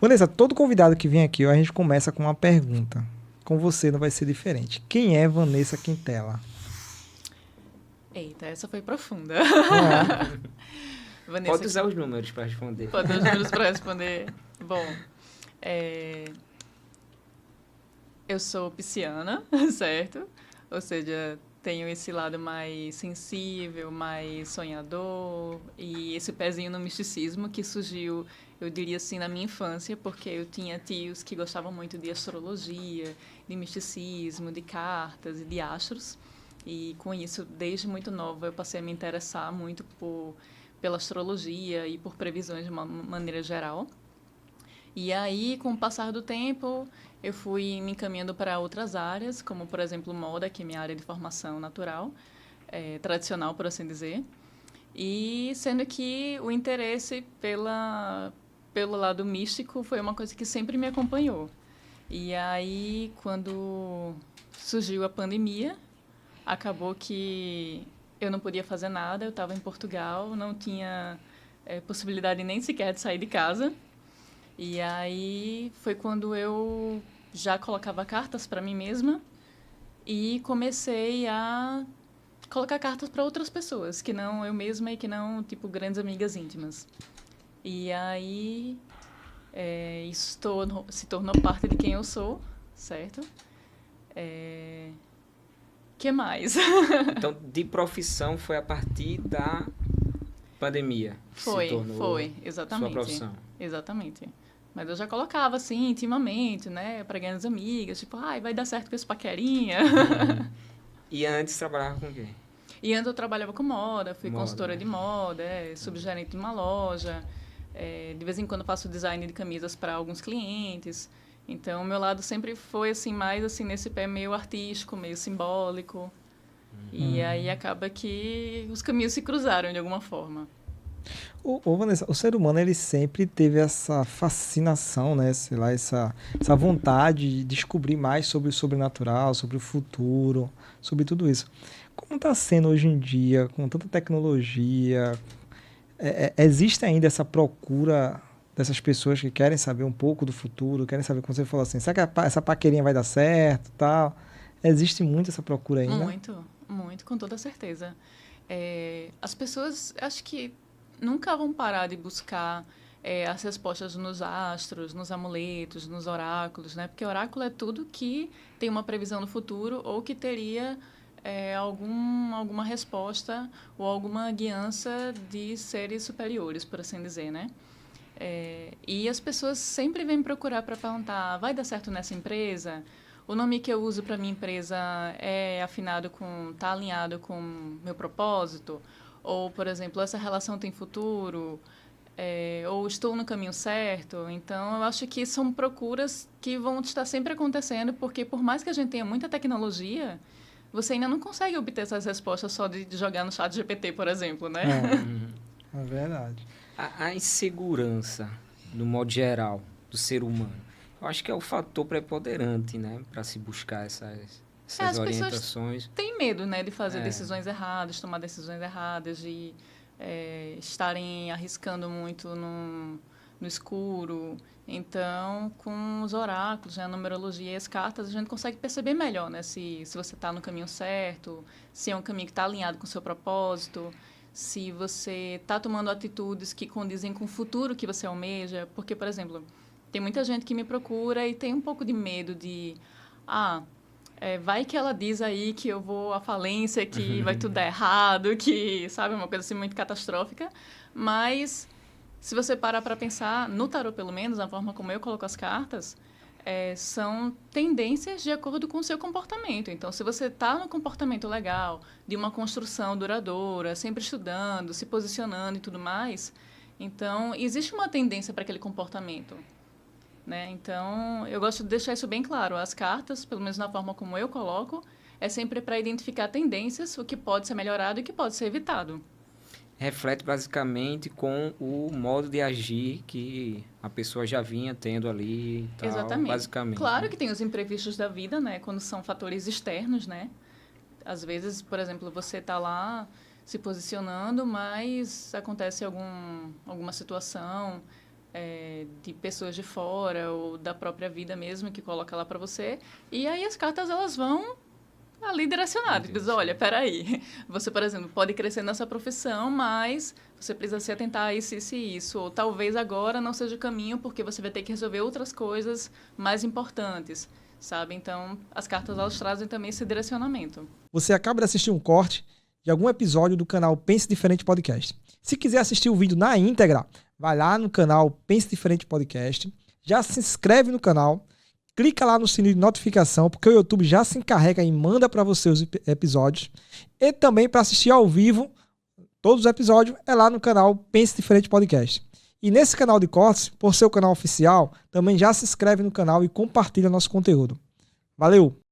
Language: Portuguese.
Vanessa, todo convidado que vem aqui, a gente começa com uma pergunta. Com você não vai ser diferente. Quem é Vanessa Quintela? Eita, essa foi profunda. Não é? Vanessa, Pode usar os números para responder. pode dar os números para responder. Bom, é, eu sou pisciana, certo? Ou seja, tenho esse lado mais sensível, mais sonhador e esse pezinho no misticismo que surgiu, eu diria assim, na minha infância, porque eu tinha tios que gostavam muito de astrologia, de misticismo, de cartas e de astros. E com isso, desde muito nova, eu passei a me interessar muito pela astrologia e por previsões de uma maneira geral. E aí, com o passar do tempo, eu fui me encaminhando para outras áreas, como, por exemplo, moda, que é minha área de formação natural, tradicional, por assim dizer. E sendo que o interesse pelo lado místico foi uma coisa que sempre me acompanhou. E aí, quando surgiu a pandemia, acabou que eu não podia fazer nada, eu estava em Portugal, não tinha possibilidade nem sequer de sair de casa. E aí foi quando eu já colocava cartas para mim mesma e comecei a colocar cartas para outras pessoas, que não eu mesma e que não, tipo, grandes amigas íntimas. E aí isso se tornou parte de quem eu sou, certo? Que mais? Então, de profissão foi a partir da pandemia que se tornou Foi, exatamente. sua profissão. Exatamente. Mas eu já colocava, assim, intimamente, né? Pra grandes amigas, tipo, ai, vai dar certo com esse paquerinha. E antes trabalhava com o quê? E antes eu trabalhava com moda, fui Moda. consultora de moda, subgerente de uma loja. De vez em quando faço design de camisas para alguns clientes. Então, o meu lado sempre foi, assim, mais, assim, nesse pé meio artístico, meio simbólico. E aí acaba que os caminhos se cruzaram de alguma forma. Vanessa, o ser humano ele sempre teve essa fascinação, né? Sei lá, essa vontade de descobrir mais sobre o sobrenatural, sobre o futuro, sobre tudo isso. Como está sendo hoje em dia, com tanta tecnologia, existe ainda essa procura dessas pessoas que querem saber um pouco do futuro, querem saber, como você falou assim, será que essa paquerinha vai dar certo, tal? Existe muito essa procura ainda? Muito, muito, com toda certeza. As pessoas, acho que nunca vão parar de buscar as respostas nos astros, nos amuletos, nos oráculos, né? Porque oráculo é tudo que tem uma previsão no futuro ou que teria alguma resposta ou alguma guiança de seres superiores, por assim dizer, né? E as pessoas sempre vêm procurar para perguntar, vai dar certo nessa empresa? O nome que eu uso para minha empresa está alinhado com meu propósito? Ou, por exemplo, essa relação tem futuro? Ou estou no caminho certo? Então, eu acho que são procuras que vão estar sempre acontecendo, porque por mais que a gente tenha muita tecnologia, você ainda não consegue obter essas respostas só de jogar no chat GPT, por exemplo, né? É verdade. A insegurança, no modo geral, do ser humano, eu acho que é o fator preponderante, né? Para se buscar essas As orientações. pessoas têm medo, né, de fazer decisões erradas, tomar decisões erradas, de estarem arriscando muito no escuro. Então, com os oráculos, né, a numerologia e as cartas, a gente consegue perceber melhor, né, se você está no caminho certo, se é um caminho que está alinhado com o seu propósito, se você está tomando atitudes que condizem com o futuro que você almeja. Porque, por exemplo, tem muita gente que me procura e tem um pouco de medo de... vai que ela diz aí que eu vou à falência, que vai tudo dar errado, que, sabe, uma coisa assim muito catastrófica. Mas, se você parar para pensar, no tarot pelo menos, na forma como eu coloco as cartas, são tendências de acordo com o seu comportamento. Então, se você está no comportamento legal, de uma construção duradoura, sempre estudando, se posicionando e tudo mais, então, existe uma tendência para aquele comportamento. Né? Então, eu gosto de deixar isso bem claro. As cartas, pelo menos na forma como eu coloco, é sempre para identificar tendências, o que pode ser melhorado e o que pode ser evitado. Reflete basicamente com o modo de agir que a pessoa já vinha tendo ali e tal, Exatamente. basicamente. Claro né? que tem os imprevistos da vida, né? Quando são fatores externos, né? Às vezes, por exemplo, você está lá se posicionando, mas acontece alguma situação de pessoas de fora ou da própria vida mesmo que coloca lá para você. E aí as cartas elas vão ali direcionadas. Diz, olha, peraí, você, por exemplo, pode crescer nessa profissão, mas você precisa se atentar a isso, isso e isso. Ou talvez agora não seja o caminho porque você vai ter que resolver outras coisas mais importantes, sabe? Então, as cartas elas trazem também esse direcionamento. Você acaba de assistir um corte de algum episódio do canal Pense Diferente Podcast. Se quiser assistir o vídeo na íntegra, vai lá no canal Pense Diferente Podcast, já se inscreve no canal, clica lá no sininho de notificação, porque o YouTube já se encarrega e manda para você os episódios. E também para assistir ao vivo, todos os episódios, é lá no canal Pense Diferente Podcast. E nesse canal de cortes, por ser o canal oficial, também já se inscreve no canal e compartilha nosso conteúdo. Valeu!